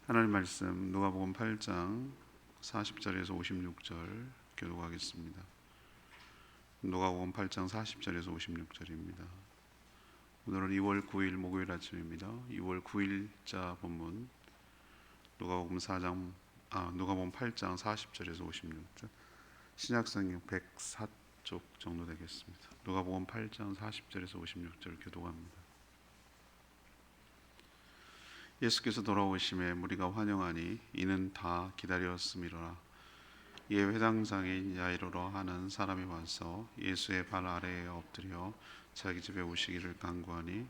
하나님 말씀 누가복음 8장 40절에서 56절 교독하겠습니다. 누가복음 8장 40절에서 56절입니다. 오늘은 2월 9일 목요일 아침입니다. 2월 9일자 본문 누가복음 8장 40절에서 56절, 신약성경 104쪽 정도 되겠습니다. 누가복음 8장 40절에서 56절 교독합니다. 예수께서 돌아오심에 무리가 환영하니 이는 다 기다렸음이로라. 이에 회당장인 야이로라 하는 사람이 와서 예수의 발 아래에 엎드려 자기 집에 오시기를 간구하니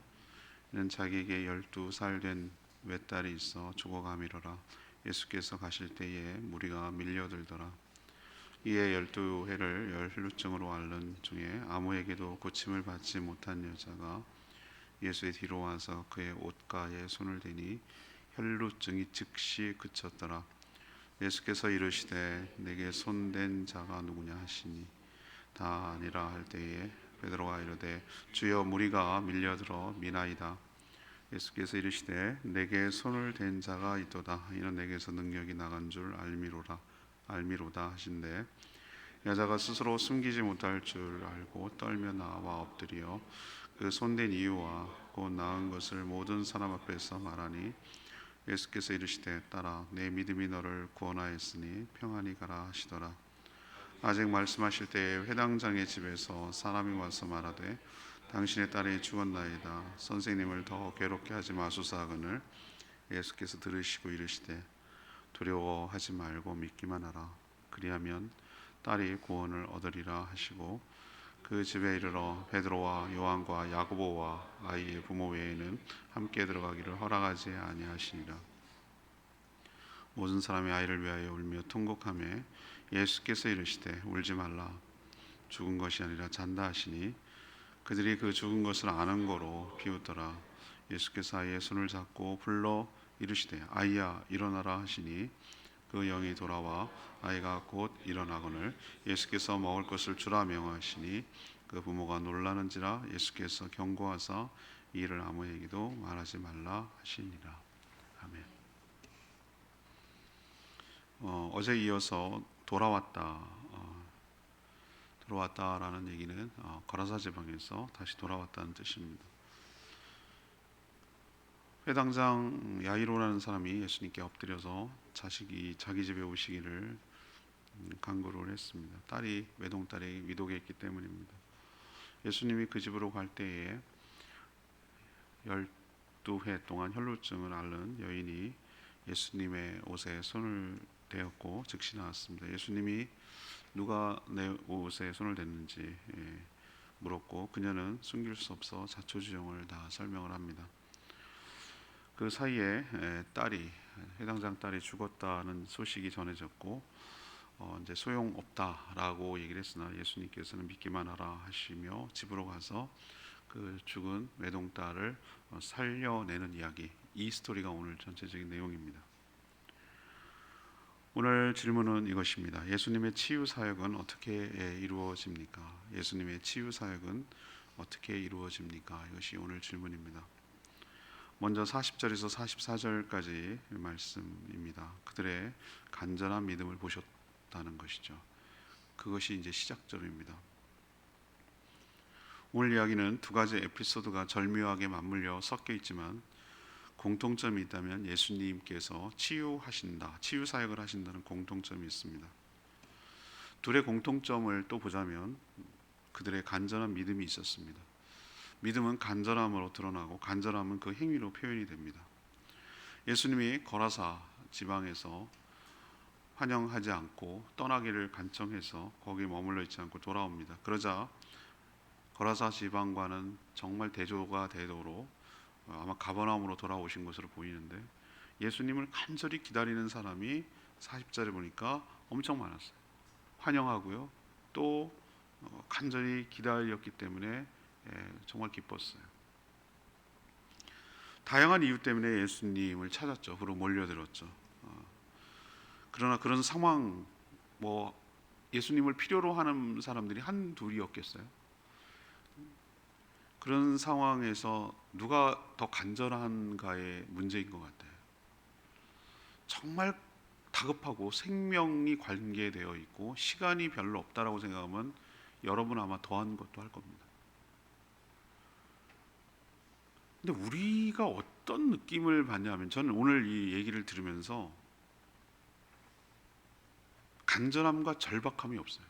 이는 자기에게 12살 된 외딸이 있어 죽어가미로라. 예수께서 가실 때에 무리가 밀려들더라. 이에 12해를 혈루증으로 앓는 중에 아무에게도 고침을 받지 못한 여자가 예수의 뒤로 와서 그의 옷가에 손을 대니 혈루증이 즉시 그쳤더라. 예수께서 이르시되 내게 손댄 자가 누구냐 하시니 다 아니라 할 때에 베드로가 이르되 주여 무리가 밀려들어 미나이다. 예수께서 이르시되 내게 손을 댄 자가 있도다. 이는 내게서 능력이 나간 줄 알미로다 하신대 여자가 스스로 숨기지 못할 줄 알고 떨며 나와 엎드려 그 손댄 이유와 곧 나은 것을 모든 사람 앞에서 말하니 예수께서 이르시되 딸아 내 믿음이 너를 구원하였으니 평안히 가라 하시더라. 아직 말씀하실 때에 회당장의 집에서 사람이 와서 말하되 당신의 딸이 죽었나이다. 선생님을 더 괴롭게 하지 마소서 하거늘 예수께서 들으시고 이르시되 두려워하지 말고 믿기만 하라. 그리하면 딸이 구원을 얻으리라 하시고 그 집에 이르러 베드로와 요한과 야고보와 아이의 부모 외에는 함께 들어가기를 허락하지 아니하시니라. 모든 사람이 아이를 위하여 울며 통곡하며 예수께서 이르시되 울지 말라. 죽은 것이 아니라 잔다 하시니 그들이 그 죽은 것을 아는 거로 비웃더라. 예수께서 아이의 손을 잡고 불러 이르시되 아이야 일어나라 하시니 그 영이 돌아와 아이가 곧 일어나거늘 예수께서 먹을 것을 주라 명하시니 그 부모가 놀라는지라. 예수께서 경고하사 이 일을 아무에게도 말하지 말라 하시니라. 아멘. 어제 이어서 돌아왔다라는 얘기는 거라사 지방에서 다시 돌아왔다는 뜻입니다. 회당장 야이로라는 사람이 예수님께 엎드려서 자식이 자기 집에 오시기를 간구를 했습니다. 외동딸이 위독에 있기 때문입니다. 예수님이 그 집으로 갈 때에 12해 동안 혈루증을 앓는 여인이 예수님의 옷에 손을 대었고 즉시 나았습니다. 예수님이 누가 내 옷에 손을 댔는지 물었고 그녀는 숨길 수 없어 자초지종을 다 설명을 합니다. 그 사이에 해당장 딸이 죽었다는 소식이 전해졌고 이제 소용없다라고 얘기를 했으나 예수님께서는 믿기만 하라 하시며 집으로 가서 그 죽은 외동딸을 살려내는 이야기, 이 스토리가 오늘 전체적인 내용입니다. 오늘 질문은 이것입니다. 예수님의 치유 사역은 어떻게 이루어집니까? 예수님의 치유 사역은 어떻게 이루어집니까? 이것이 오늘 질문입니다. 먼저 40절에서 44절까지 말씀입니다. 그들의 간절한 믿음을 보셨다는 것이죠. 그것이 이제 시작점입니다. 오늘 이야기는 두 가지 에피소드가 절묘하게 맞물려 섞여 있지만 공통점이 있다면 예수님께서 치유 사역을 하신다는 공통점이 있습니다. 둘의 공통점을 또 보자면 그들의 간절한 믿음이 있었습니다. 믿음은 간절함으로 드러나고 간절함은 그 행위로 표현이 됩니다. 예수님이 거라사 지방에서 환영하지 않고 떠나기를 간청해서 거기 머물러 있지 않고 돌아옵니다. 그러자 거라사 지방과는 정말 대조가 되도록 아마 가버나움으로 돌아오신 것으로 보이는데 예수님을 간절히 기다리는 사람이 40절에 보니까 엄청 많았어요. 환영하고요. 또 간절히 기다렸기 때문에 정말 기뻤어요. 다양한 이유 때문에 예수님을 찾았죠. 그리고 몰려들었죠. 그러나 그런 상황, 예수님을 필요로 하는 사람들이 한둘이었겠어요? 그런 상황에서 누가 더 간절한가의 문제인 것 같아요. 정말 다급하고 생명이 관계되어 있고 시간이 별로 없다라고 생각하면 여러분 아마 더한 것도 할 겁니다. 근데 우리가 어떤 느낌을 받냐면, 저는 오늘 이 얘기를 들으면서 간절함과 절박함이 없어요.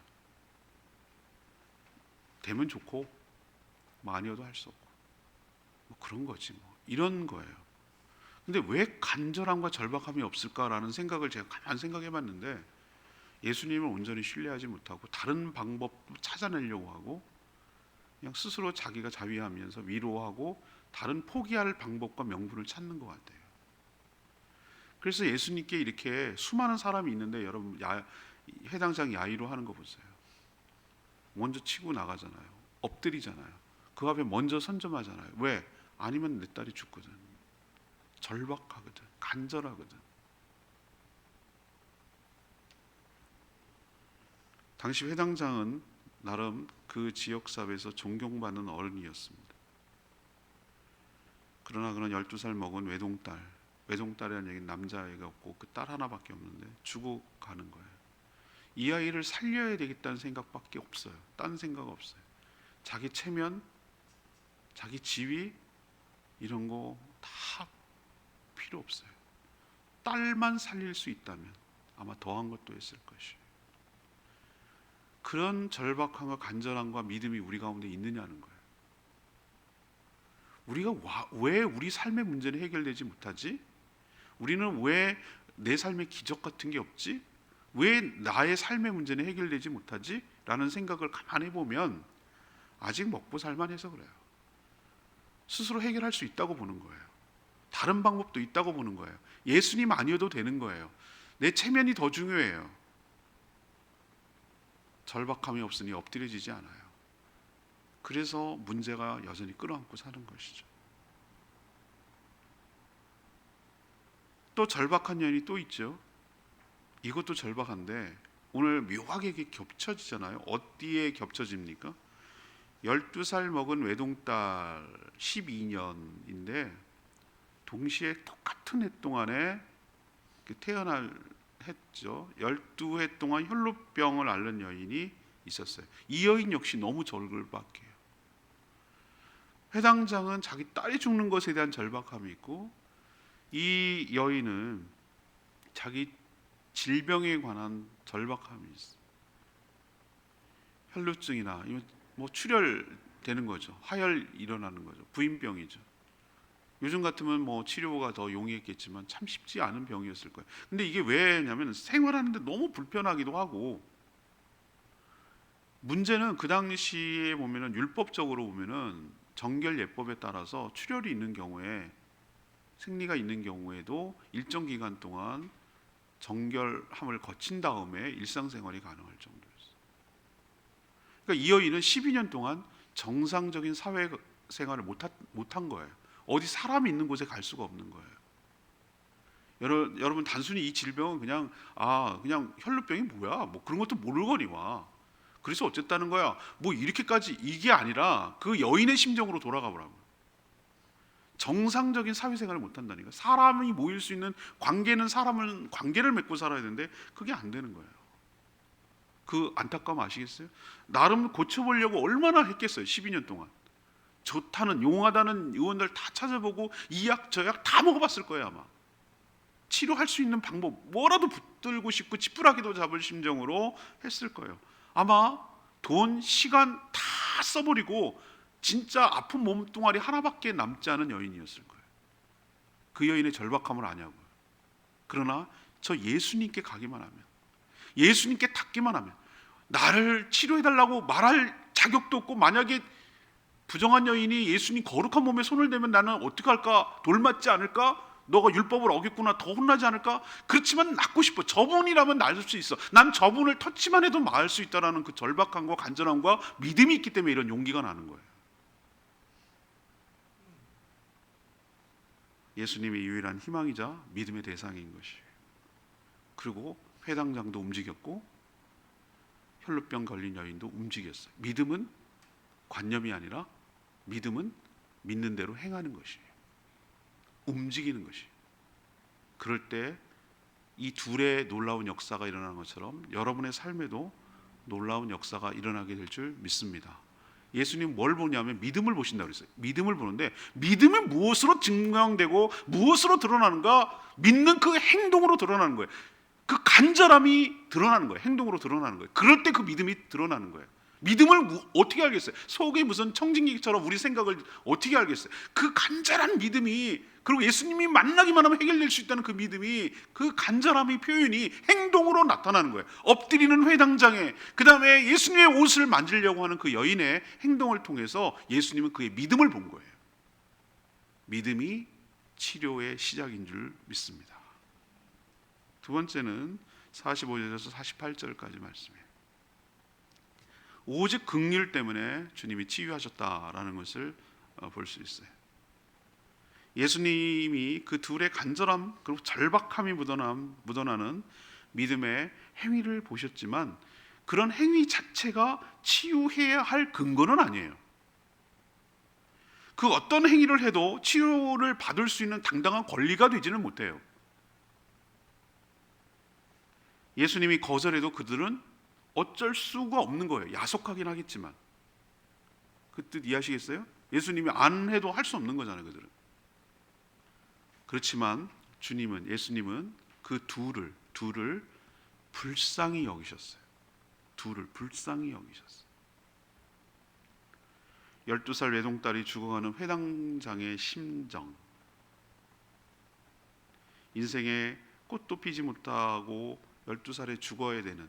되면 좋고 뭐 아니어도 할 수 없고 뭐 그런 거지 뭐, 이런 거예요. 근데 왜 간절함과 절박함이 없을까라는 생각을 제가 가만 생각해 봤는데, 예수님을 온전히 신뢰하지 못하고 다른 방법도 찾아내려고 하고 그냥 스스로 자기가 자위하면서 위로하고 다른 포기할 방법과 명분을 찾는 것 같아요. 그래서 예수님께 이렇게 수많은 사람이 있는데, 여러분 해당장 야이로 하는 거 보세요. 먼저 치고 나가잖아요. 엎드리잖아요. 그 앞에 먼저 선점하잖아요. 왜? 아니면 내 딸이 죽거든. 절박하거든. 간절하거든. 당시 회당장은 나름 그 지역 사회에서 존경받는 어른이었습니다. 그러나 그는 12살 먹은 외동딸이라는 얘기는 남자아이가 없고 그 딸 하나밖에 없는데 죽어가는 거예요. 이 아이를 살려야 되겠다는 생각밖에 없어요. 딴 생각 없어요. 자기 체면, 자기 지위 이런 거 다 필요 없어요. 딸만 살릴 수 있다면 아마 더한 것도 했을 것이에요. 그런 절박함과 간절함과 믿음이 우리 가운데 있느냐는 거예요. 우리가 왜 우리 삶의 문제는 해결되지 못하지? 우리는 왜 내 삶에 기적 같은 게 없지? 왜 나의 삶의 문제는 해결되지 못하지? 라는 생각을 가만히 보면 아직 먹고 살만해서 그래요. 스스로 해결할 수 있다고 보는 거예요. 다른 방법도 있다고 보는 거예요. 예수님 아니어도 되는 거예요. 내 체면이 더 중요해요. 절박함이 없으니 엎드려지지 않아요. 그래서 문제가 여전히 끌어안고 사는 것이죠. 또 절박한 여인이 또 있죠. 이것도 절박한데 오늘 묘하게 이게 겹쳐지잖아요. 어디에 겹쳐집니까? 12살 먹은 외동딸 12년인데 동시에 똑같은 해 동안에 태어날 했죠. 12해 동안 혈루병을 앓는 여인이 있었어요. 이 여인 역시 너무 절박해요. 회당장은 자기 딸이 죽는 것에 대한 절박함이 있고, 이 여인은 자기 질병에 관한 절박함이 있어요. 혈루증이나 뭐 출혈되는 거죠. 하혈 일어나는 거죠. 부인병이죠. 요즘 같으면 뭐 치료가 더 용이했겠지만 참 쉽지 않은 병이었을 거예요. 근데 이게 왜냐면 생활하는데 너무 불편하기도 하고, 문제는 그 당시에 보면은 율법적으로 보면은 정결 예법에 따라서 출혈이 있는 경우에, 생리가 있는 경우에도 일정 기간 동안 정결함을 거친 다음에 일상생활이 가능할 정도였어요. 그러니까 이 여인은 12년 동안 정상적인 사회생활을 못한 거예요. 어디 사람이 있는 곳에 갈 수가 없는 거예요. 여러분 단순히 이 질병은 그냥 혈루병이 뭐야 뭐 그런 것도 모르거니와, 그래서 어쨌다는 거야 뭐 이렇게까지, 이게 아니라 그 여인의 심정으로 돌아가 보라고. 정상적인 사회생활을 못한다니까. 사람이 모일 수 있는 관계는 관계를 맺고 살아야 되는데 그게 안 되는 거예요. 그 안타까움 아시겠어요? 나름 고쳐보려고 얼마나 했겠어요. 12년 동안 좋다는, 용하다는 의원들 다 찾아보고 이 약 저 약 다 먹어봤을 거예요. 아마 치료할 수 있는 방법 뭐라도 붙들고 싶고 지푸라기도 잡을 심정으로 했을 거예요. 아마 돈, 시간 다 써버리고 진짜 아픈 몸뚱아리 하나밖에 남지 않은 여인이었을 거예요. 그 여인의 절박함을 아냐고요. 그러나 저 예수님께 가기만 하면, 예수님께 닿기만 하면, 나를 치료해달라고 말할 자격도 없고, 만약에 부정한 여인이 예수님 거룩한 몸에 손을 대면 나는 어떻게 할까? 돌 맞지 않을까? 너가 율법을 어겼구나, 더 혼나지 않을까? 그렇지만 낫고 싶어. 저분이라면 나을 수 있어. 난 저분을 터치만 해도 나을 수 있다라는 그 절박함과 간절함과 믿음이 있기 때문에 이런 용기가 나는 거예요. 예수님의 유일한 희망이자 믿음의 대상인 것이에요. 그리고 회당장도 움직였고 혈루병 걸린 여인도 움직였어요. 믿음은 관념이 아니라 믿음은 믿는 대로 행하는 것이에요. 움직이는 것이에요. 그럴 때 이 둘의 놀라운 역사가 일어나는 것처럼 여러분의 삶에도 놀라운 역사가 일어나게 될 줄 믿습니다. 예수님 뭘 보냐면 믿음을 보신다고 그랬어요. 믿음을 보는데 믿음이 무엇으로 증명되고 무엇으로 드러나는가? 믿는 그 행동으로 드러나는 거예요. 그 간절함이 드러나는 거예요. 행동으로 드러나는 거예요. 그럴 때 그 믿음이 드러나는 거예요. 믿음을 어떻게 알겠어요? 속에 무슨 청진기처럼 우리 생각을 어떻게 알겠어요? 그 간절한 믿음이, 그리고 예수님이 만나기만 하면 해결될 수 있다는 그 믿음이, 그 간절함의 표현이 행동으로 나타나는 거예요. 엎드리는 회당장에, 그 다음에 예수님의 옷을 만지려고 하는 그 여인의 행동을 통해서 예수님은 그의 믿음을 본 거예요. 믿음이 치료의 시작인 줄 믿습니다. 두 번째는 45절에서 48절까지 말씀이에요. 오직 긍휼 때문에 주님이 치유하셨다라는 것을 볼 수 있어요. 예수님이 그 둘의 간절함 그리고 절박함이 묻어나는 믿음의 행위를 보셨지만 그런 행위 자체가 치유해야 할 근거는 아니에요. 그 어떤 행위를 해도 치유를 받을 수 있는 당당한 권리가 되지는 못해요. 예수님이 거절해도 그들은 어쩔 수가 없는 거예요. 야속하긴 하겠지만. 그 뜻 이해하시겠어요? 예수님이 안 해도 할 수 없는 거잖아요, 그들은. 그렇지만 예수님은 그 둘을 불쌍히 여기셨어요. 둘을 불쌍히 여기셨어요. 12살 외동딸이 죽어가는 회당장의 심정, 인생에 꽃도 피지 못하고 12살에 죽어야 되는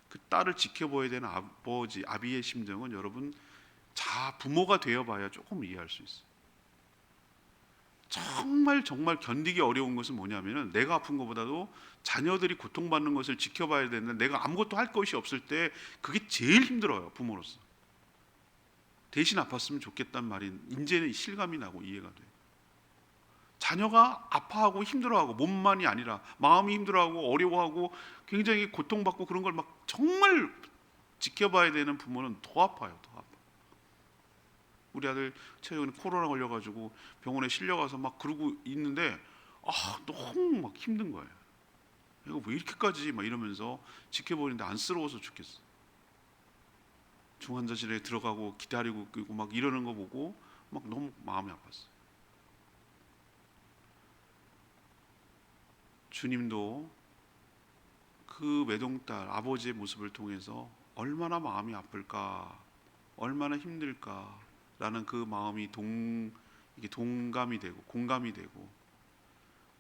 그 딸을 지켜봐야 되는 아비의 심정은 여러분 부모가 되어봐야 조금 이해할 수 있어요. 정말 견디기 어려운 것은 뭐냐면은 내가 아픈 것보다도 자녀들이 고통받는 것을 지켜봐야 되는데 내가 아무것도 할 것이 없을 때 그게 제일 힘들어요, 부모로서. 대신 아팠으면 좋겠단 말이 이제는 실감이 나고 이해가 돼요. 자녀가 아파하고 힘들어하고, 몸만이 아니라 마음이 힘들어하고 어려워하고 굉장히 고통받고 그런 걸 막 정말 지켜봐야 되는 부모는 더 아파요. 더 아파. 우리 아들 최근에 코로나 걸려가지고 병원에 실려가서 막 그러고 있는데 너무 막 힘든 거예요. 이거 왜 이렇게까지 막 이러면서 지켜보는데 안쓰러워서 죽겠어. 중환자실에 들어가고 기다리고 막 이러는 거 보고 막 너무 마음이 아팠어요. 주님도 그 외동딸 아버지의 모습을 통해서 얼마나 마음이 아플까, 얼마나 힘들까라는 그 마음이 이게 동감이 되고 공감이 되고,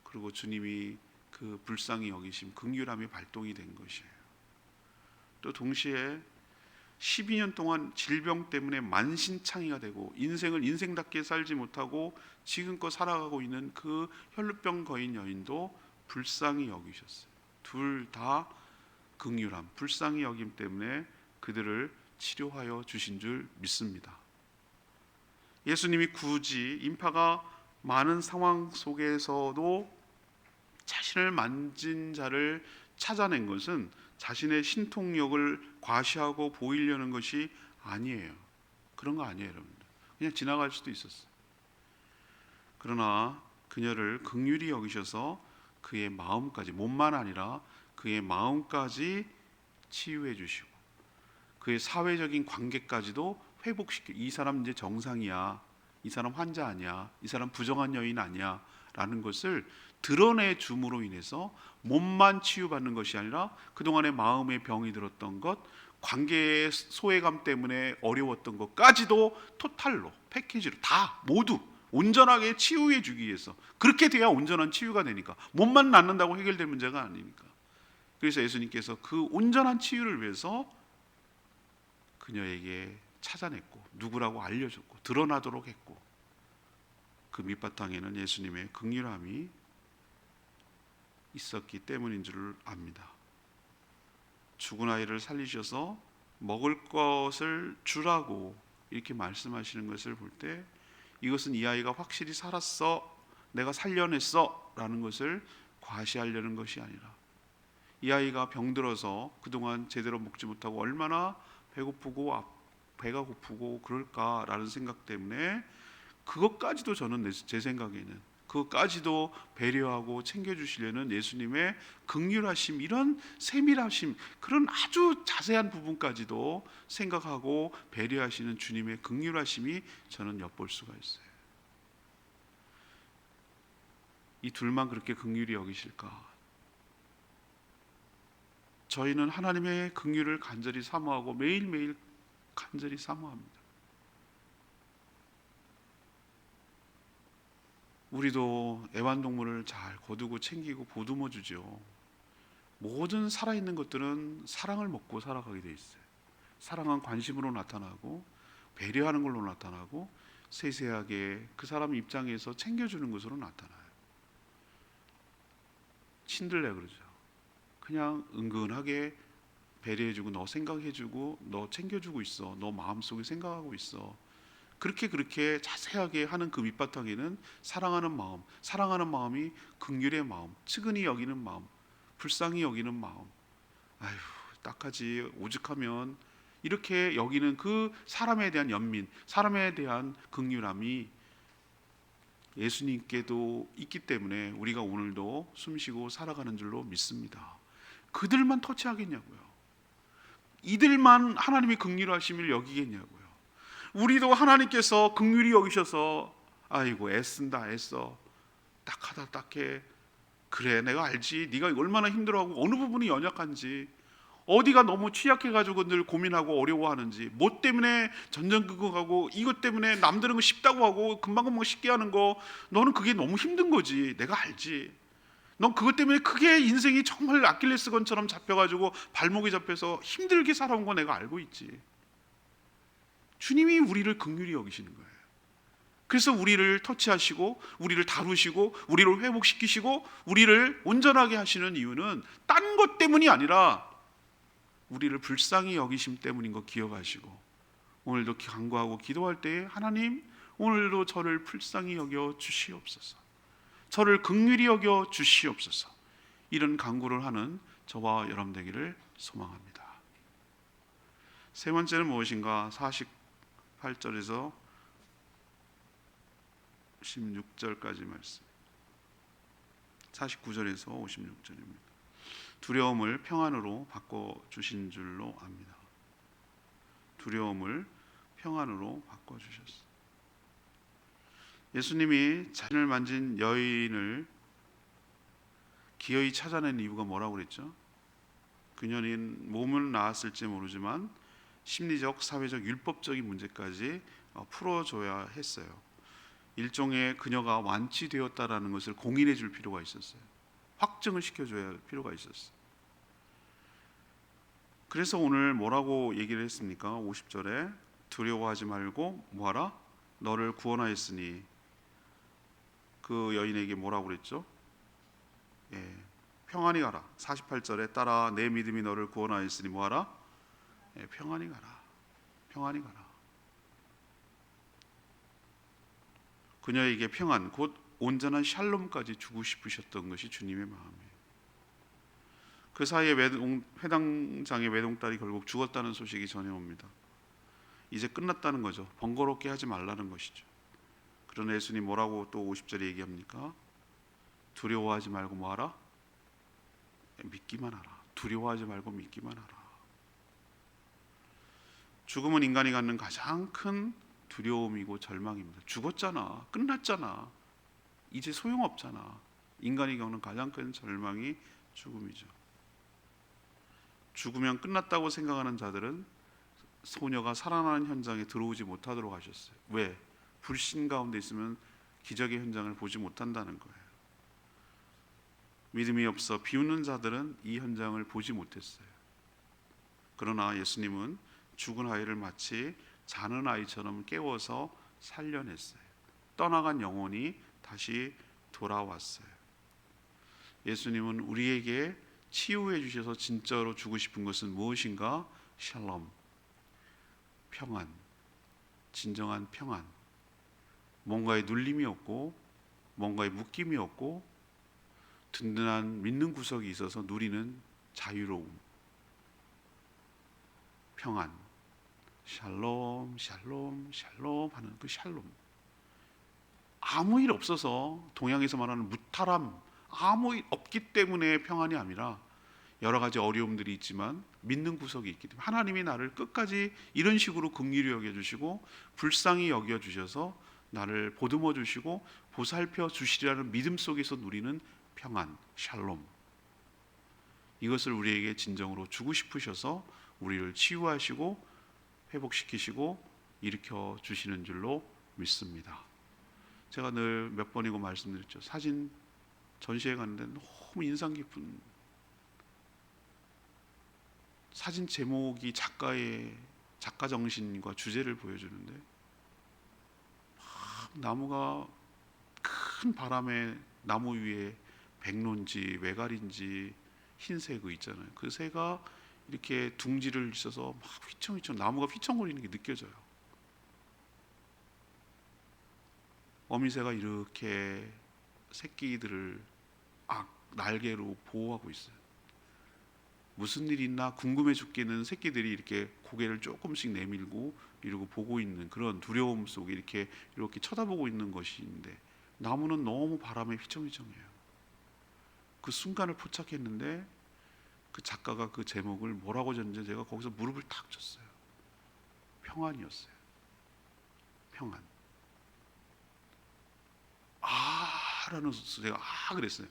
그리고 주님이 그 불쌍히 여기심, 긍휼함이 발동이 된 것이에요. 또 동시에 12년 동안 질병 때문에 만신창이가 되고 인생을 인생답게 살지 못하고 지금껏 살아가고 있는 그 혈루병 거인 여인도 불쌍히 여기셨어요. 둘 다 긍휼함, 불쌍히 여김 때문에 그들을 치료하여 주신 줄 믿습니다. 예수님이 굳이 인파가 많은 상황 속에서도 자신을 만진 자를 찾아낸 것은 자신의 신통력을 과시하고 보이려는 것이 아니에요. 그런 거 아니에요, 여러분들. 그냥 지나갈 수도 있었어요. 그러나 그녀를 긍휼히 여기셔서 그의 마음까지, 몸만 아니라 그의 마음까지 치유해 주시고 그의 사회적인 관계까지도 회복시켜, 이 사람 이제 정상이야, 이 사람 환자 아니야, 이 사람 부정한 여인 아니야 라는 것을 드러내 줌으로 인해서 몸만 치유받는 것이 아니라 그동안의 마음의 병이 들었던 것, 관계의 소외감 때문에 어려웠던 것까지도 토탈로, 패키지로 다 모두 온전하게 치유해 주기 위해서, 그렇게 돼야 온전한 치유가 되니까, 몸만 낫는다고 해결될 문제가 아니니까. 그래서 예수님께서 그 온전한 치유를 위해서 그녀에게 찾아냈고 누구라고 알려줬고 드러나도록 했고, 그 밑바탕에는 예수님의 긍휼함이 있었기 때문인 줄 압니다. 죽은 아이를 살리셔서 먹을 것을 주라고 이렇게 말씀하시는 것을 볼 때, 이것은 이 아이가 확실히 살았어, 내가 살려냈어 라는 것을 과시하려는 것이 아니라, 이 아이가 병들어서 그동안 제대로 먹지 못하고 얼마나 배고프고 배가 고프고 그럴까라는 생각 때문에, 그것까지도 저는 제 생각에는 그것까지도 배려하고 챙겨주시려는 예수님의 긍휼하심, 이런 세밀하심, 그런 아주 자세한 부분까지도 생각하고 배려하시는 주님의 긍휼하심이 저는 엿볼 수가 있어요. 이 둘만 그렇게 긍휼히 여기실까? 저희는 하나님의 긍휼을 간절히 사모하고 매일매일 간절히 사모합니다. 우리도 애완동물을 잘 거두고 챙기고 보듬어 주죠. 모든 살아있는 것들은 사랑을 먹고 살아가게 돼 있어요. 사랑은 관심으로 나타나고 배려하는 걸로 나타나고 세세하게 그 사람 입장에서 챙겨주는 것으로 나타나요. 신들레 그러죠. 그냥 은근하게 배려해주고 너 생각해주고 너 챙겨주고 있어. 너 마음속에 생각하고 있어. 그렇게 자세하게 하는 그 밑바탕에는 사랑하는 마음, 사랑하는 마음이 긍휼의 마음, 측은히 여기는 마음, 불쌍히 여기는 마음. 아휴, 딱하지 오죽하면 이렇게 여기는 그 사람에 대한 연민, 사람에 대한 긍휼함이 예수님께도 있기 때문에 우리가 오늘도 숨쉬고 살아가는 줄로 믿습니다. 그들만 터치하겠냐고요? 이들만 하나님의 긍휼하심을 여기겠냐고요? 우리도 하나님께서 긍휼히 여기셔서 아이고 애쓴다 애써, 딱하다 딱해, 그래 내가 알지 네가 얼마나 힘들어하고 어느 부분이 연약한지, 어디가 너무 취약해가지고 늘 고민하고 어려워하는지, 뭐 때문에 전전긍긍하고 이것 때문에 남들은 쉽다고 하고 금방금방 쉽게 하는 거, 너는 그게 너무 힘든 거지 내가 알지. 넌 그것 때문에 크게 인생이 정말 아킬레스건처럼 잡혀가지고 발목이 잡혀서 힘들게 살아온 거 내가 알고 있지. 주님이 우리를 긍휼히 여기시는 거예요. 그래서 우리를 터치하시고 우리를 다루시고 우리를 회복시키시고 우리를 온전하게 하시는 이유는 딴 것 때문이 아니라 우리를 불쌍히 여기심 때문인 거 기억하시고, 오늘도 간구하고 기도할 때에 하나님 오늘도 저를 불쌍히 여겨 주시옵소서, 저를 긍휼히 여겨 주시옵소서, 이런 간구를 하는 저와 여러분 되기를 소망합니다. 세 번째는 무엇인가? 48절에서 16절까지 말씀, 49절에서 56절입니다. 두려움을 평안으로 바꿔주신 줄로 압니다. 두려움을 평안으로 바꿔주셨어요. 예수님이 자신을 만진 여인을 기어이 찾아낸 이유가 뭐라고 그랬죠? 그녀는 몸은 나았을지 모르지만 심리적, 사회적, 율법적인 문제까지 풀어줘야 했어요. 일종의 그녀가 완치되었다라는 것을 공인해 줄 필요가 있었어요. 확증을 시켜줘야 할 필요가 있었어요. 그래서 오늘 뭐라고 얘기를 했습니까? 50절에 두려워하지 말고 뭐하라? 너를 구원하였으니. 그 여인에게 뭐라고 그랬죠? 평안히 가라. 48절에 따라 내 믿음이 너를 구원하였으니 뭐하라? 평안히 가라. 평안히 가라. 그녀에게 평안, 곧 온전한 샬롬까지 주고 싶으셨던 것이 주님의 마음이에요. 그 사이에 회당장의 외동딸이 결국 죽었다는 소식이 전해옵니다. 이제 끝났다는 거죠. 번거롭게 하지 말라는 것이죠. 그러나 예수님 뭐라고 또 50절에 얘기합니까? 두려워하지 말고 뭐하라? 믿기만 하라. 두려워하지 말고 믿기만 하라. 죽음은 인간이 갖는 가장 큰 두려움이고 절망입니다. 죽었잖아. 끝났잖아. 이제 소용없잖아. 인간이 겪는 가장 큰 절망이 죽음이죠. 죽으면 끝났다고 생각하는 자들은 소녀가 살아나는 현장에 들어오지 못하도록 하셨어요. 왜? 불신 가운데 있으면 기적의 현장을 보지 못한다는 거예요. 믿음이 없어 비웃는 자들은 이 현장을 보지 못했어요. 그러나 예수님은 죽은 아이를 마치 자는 아이처럼 깨워서 살려냈어요. 떠나간 영혼이 다시 돌아왔어요. 예수님은 우리에게 치유해 주셔서 진짜로 주고 싶은 것은 무엇인가? 샬롬, 평안, 진정한 평안. 뭔가에 눌림이 없고 뭔가에 묶임이 없고 든든한 믿는 구석이 있어서 누리는 자유로움, 평안, 샬롬, 샬롬, 샬롬 하는 그 샬롬. 아무 일 없어서, 동양에서 말하는 무탈함, 아무 일 없기 때문에 평안이 아니라 여러 가지 어려움들이 있지만 믿는 구석이 있기 때문에 하나님이 나를 끝까지 이런 식으로 긍휼히 여겨주시고 불쌍히 여겨주셔서 나를 보듬어 주시고 보살펴 주시리라는 믿음 속에서 누리는 평안, 샬롬, 이것을 우리에게 진정으로 주고 싶으셔서 우리를 치유하시고 회복시키시고 일으켜 주시는 줄로 믿습니다. 제가 늘 몇 번이고 말씀드렸죠. 사진 전시회 갔는데 너무 인상 깊은 사진 제목이 작가의 작가 정신과 주제를 보여주는데, 막 나무가 큰 바람에 나무 위에 백론지 외갈인지 흰새가 있잖아요. 그 새가 이렇게 둥지를 있어서 막 휘청휘청 나무가 휘청거리는 게 느껴져요. 어미새가 이렇게 새끼들을 날개로 보호하고 있어요. 무슨 일이 있나 궁금해 죽겠는 새끼들이 이렇게 고개를 조금씩 내밀고 이러고 보고 있는 그런 두려움 속에 이렇게 쳐다보고 있는 것인데, 나무는 너무 바람에 휘청휘청해요. 그 순간을 포착했는데 그 작가가 그 제목을 뭐라고 졌는지 제가 거기서 무릎을 탁 쳤어요. 평안이었어요. 평안. 라는 제가 그랬어요.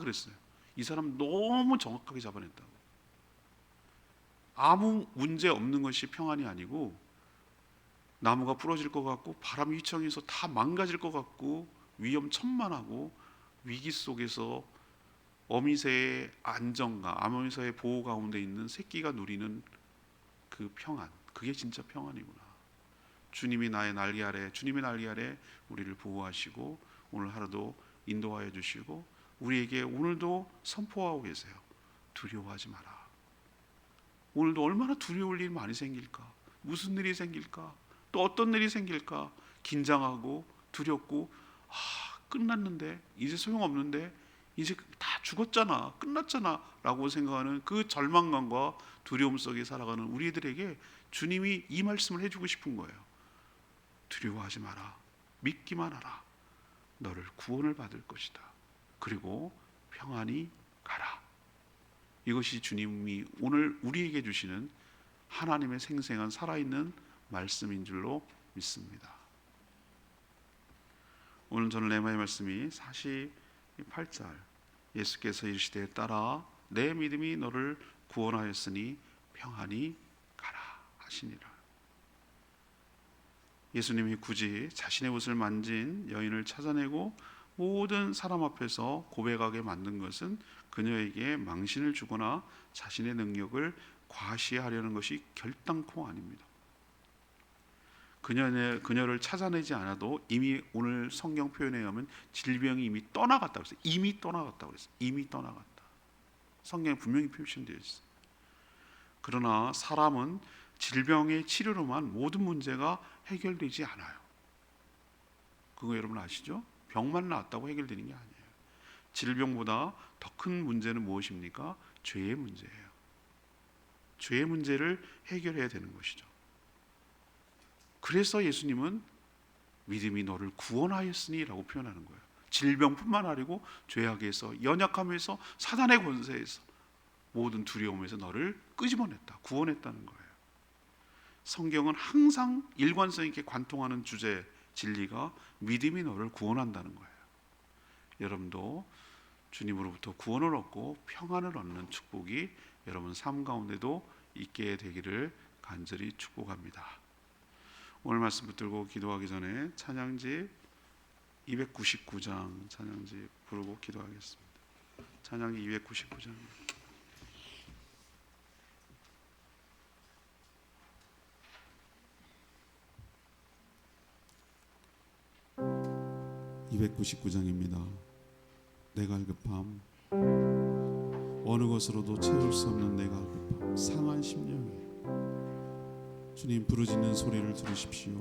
그랬어요. 이 사람 너무 정확하게 잡아냈다고. 아무 문제 없는 것이 평안이 아니고, 나무가 부러질 것 같고 바람이 휘청해서 다 망가질 것 같고 위험천만하고 위기 속에서 어미새의 안정감, 어미새의 보호 가운데 있는 새끼가 누리는 그 평안, 그게 진짜 평안이구나. 주님이 나의 날개 아래, 주님의 날개 아래 우리를 보호하시고 오늘 하루도 인도하여 주시고 우리에게 오늘도 선포하고 계세요. 두려워하지 마라. 오늘도 얼마나 두려울 일이 많이 생길까? 무슨 일이 생길까? 또 어떤 일이 생길까? 긴장하고 두렵고, 끝났는데, 이제 소용없는데, 이제 다 죽었잖아, 끝났잖아 라고 생각하는 그 절망감과 두려움 속에 살아가는 우리들에게 주님이 이 말씀을 해주고 싶은 거예요. 두려워하지 마라. 믿기만 하라. 너를 구원을 받을 것이다. 그리고 평안히 가라. 이것이 주님이 오늘 우리에게 주시는 하나님의 생생한 살아있는 말씀인 줄로 믿습니다. 오늘 저는 레마의 말씀이 48절, 예수께서 이르시되 따라 내 믿음이 너를 구원하였으니 평안히 가라 하시니라. 예수님이 굳이 자신의 옷을 만진 여인을 찾아내고 모든 사람 앞에서 고백하게 만든 것은 그녀에게 망신을 주거나 자신의 능력을 과시하려는 것이 결단코 아닙니다. 그녀를 찾아내지 않아도 이미 오늘 성경 표현에 의하면 질병이 이미 떠나갔다고 했어요. 이미 떠나갔다고 했어요. 이미 떠나갔다. 성경에 분명히 표시되어 있어요. 그러나 사람은 질병의 치료로만 모든 문제가 해결되지 않아요. 그거 여러분 아시죠? 병만 나았다고 해결되는 게 아니에요. 질병보다 더 큰 문제는 무엇입니까? 죄의 문제예요. 죄의 문제를 해결해야 되는 것이죠. 그래서 예수님은 믿음이 너를 구원하였으니 라고 표현하는 거예요. 질병뿐만 아니고 죄악에서, 연약함에서, 사단의 권세에서, 모든 두려움에서 너를 끄집어냈다, 구원했다는 거예요. 성경은 항상 일관성 있게 관통하는 주제, 진리가 믿음이 너를 구원한다는 거예요. 여러분도 주님으로부터 구원을 얻고 평안을 얻는 축복이 여러분 삶 가운데도 있게 되기를 간절히 축복합니다. 오늘 말씀 붙들고 기도하기 전에 찬양지 299장 찬양지 부르고 기도하겠습니다. 찬양지 299장. (299장입니다) 내 갈급함, 어느 것으로도 채울 수 없는 내 갈급함, 상한 심령에 주님 부르짖는 소리를 들으십시오.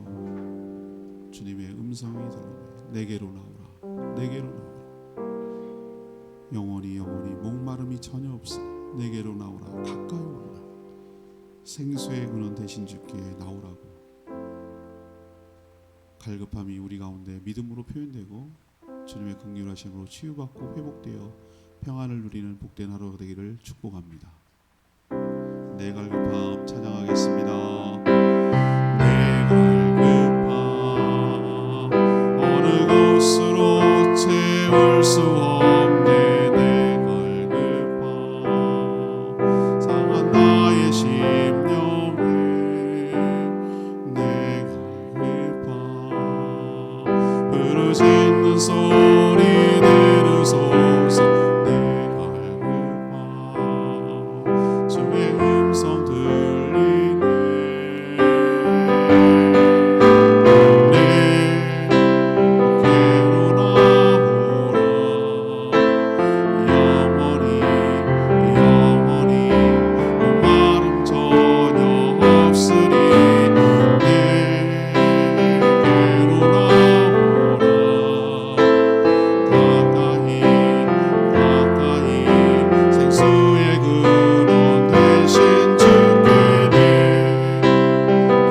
주님의 음성이 들리네. 내게로 나오라, 내게로 나오라. 영원히 목마름이 전혀 없으니 내게로 나오라, 가까이 오라. 생수의 근원 되신 주께 나오라고. 갈급함이 우리 가운데 믿음으로 표현되고 주님의 긍휼하심으로 치유받고 회복되어 평안을 누리는 복된 하루가 되기를 축복합니다. 내 갈급함 찬양하겠습니다. 내 갈급함 어느 곳으로 채울 수 없네. 내 갈급함 상한 나의 심령에 내 갈급함 부르짖는 소리 들으소서. 내 갈급함 주의 음성 들리네. 내게로 나오라. 영원히 목마름 전혀 없으리. 내게로 나오라. 가까이 생수의 근원 되신 주께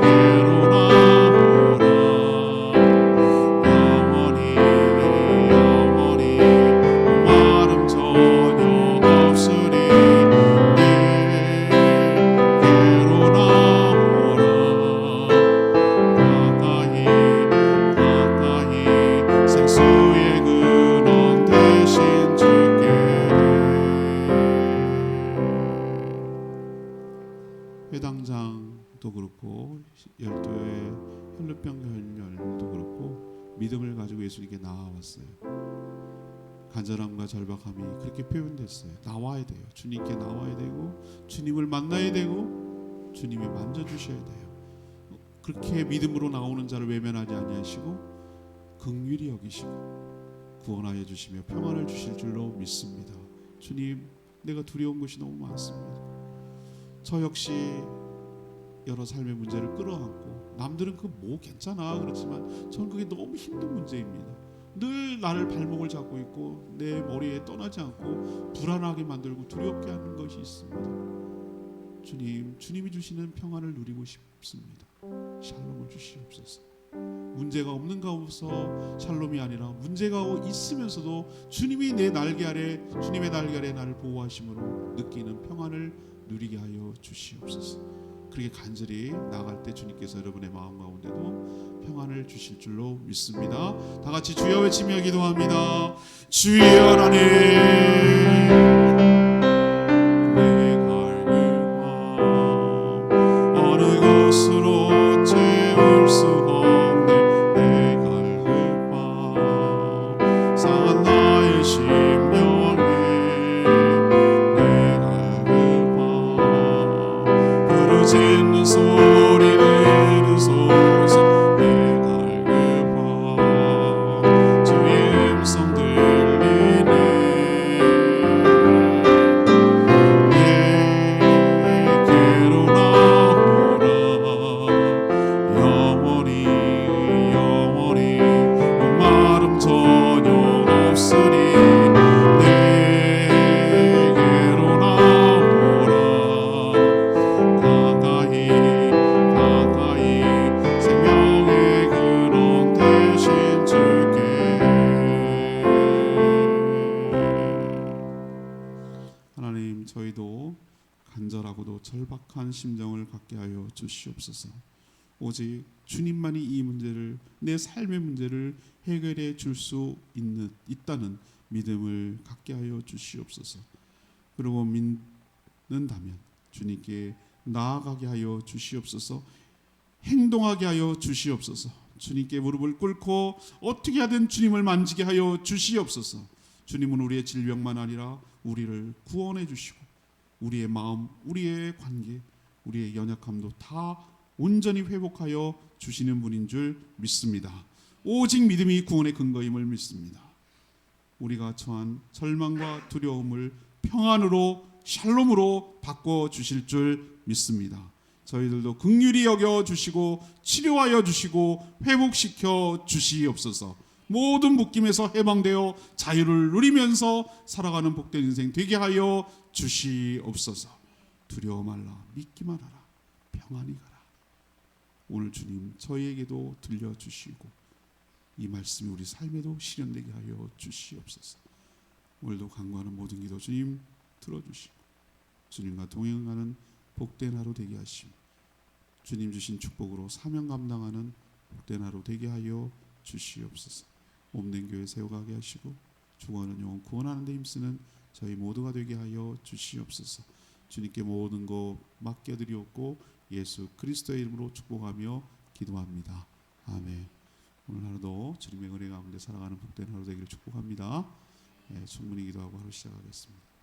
내게로 나오라. 영원히 목마름 전혀 없으리. 내게로 나오라. 가까이 생수의 근원 되신 주께. 회당장도 그렇고 열도의 혈루병 결렬도 그렇고 믿음을 가지고 예수님께 나아왔어요. 간절함과 절박함이 그렇게 표현됐어요. 나와야 돼요. 주님께 나와야 되고 주님을 만나야 되고 주님이 만져주셔야 돼요. 그렇게 믿음으로 나오는 자를 외면하지 아니하시고 긍휼히 여기시고 구원하여 주시며 평안을 주실 줄로 믿습니다. 주님, 내가 두려운 것이 너무 많습니다. 저 역시 여러 삶의 문제를 끌어안고 남들은 그 뭐 괜찮아 그렇지만 저는 그게 너무 힘든 문제입니다. 늘 나를 발목을 잡고 있고 내 머리에 떠나지 않고 불안하게 만들고 두렵게 하는 것이 있습니다. 주님, 주님이 주시는 평안을 누리고 싶습니다. 샬롬을 주시옵소서. 문제가 없는 가운데서 샬롬이 아니라 문제가 있으면서도 주님이 내 날개 아래, 주님의 날개 아래 나를 보호하심으로 느끼는 평안을 누리게 하여 주시옵소서. 그렇게 간절히 나아갈 때 주님께서 여러분의 마음 가운데도 평안을 주실 줄로 믿습니다. 다 같이 주여 외치며 기도합니다. 주여 하나님, 내 갈급함 어느 곳으로 채울 수 없네. 내 갈급함 상한 나의 심령에 내 갈급함 부르짖는 소리 들으소서. 내 갈급함 주의 음성 들리네. 내게로 나오라. 영원히 목마름 전혀 없으리. 내게로 나오라. 가까이 생명의 근원 되신 주께. 하나님, 저희도 간절하고도 절박한 심정을 갖게 하여 주시옵소서. 오직 주님만이 이 문제를, 내 삶의 문제를 해결해 줄 수 있다는 믿음을 갖게 하여 주시옵소서. 그리고 믿는다면 주님께 나아가게 하여 주시옵소서. 행동하게 하여 주시옵소서. 주님께 무릎을 꿇고 어떻게 하든 주님을 만지게 하여 주시옵소서. 주님은 우리의 질병만 아니라 우리를 구원해 주시고 우리의 마음, 우리의 관계, 우리의 연약함도 다 온전히 회복하여 주시는 분인 줄 믿습니다. 오직 믿음이 구원의 근거임을 믿습니다. 우리가 처한 절망과 두려움을 평안으로, 샬롬으로 바꿔 주실 줄 믿습니다. 저희들도 긍휼히 여겨 주시고 치료하여 주시고 회복시켜 주시옵소서. 모든 묶임에서 해방되어 자유를 누리면서 살아가는 복된 인생 되게 하여 주시옵소서. 두려워 말라, 믿기만 하라, 평안히 가라. 오늘 주님 저희에게도 들려주시고 이 말씀이 우리 삶에도 실현되게 하여 주시옵소서. 오늘도 간구하는 모든 기도 주님 들어주시고 주님과 동행하는 복된 하루 되게 하시고 주님 주신 축복으로 사명 감당하는 복된 하루 되게 하여 주시옵소서. 몸된 교회 세워가게 하시고 죽어가는 영혼 구원하는 데 힘쓰는 저희 모두가 되게 하여 주시옵소서. 주님께 모든 것 맡겨드리옵고 예수 그리스도의 이름으로 축복하며 기도합니다. 아멘. 오늘 하루도 주님의 은혜 가운데 살아가는 복된 하루 되기를 축복합니다. 충분히 기도하고 하루 시작하겠습니다.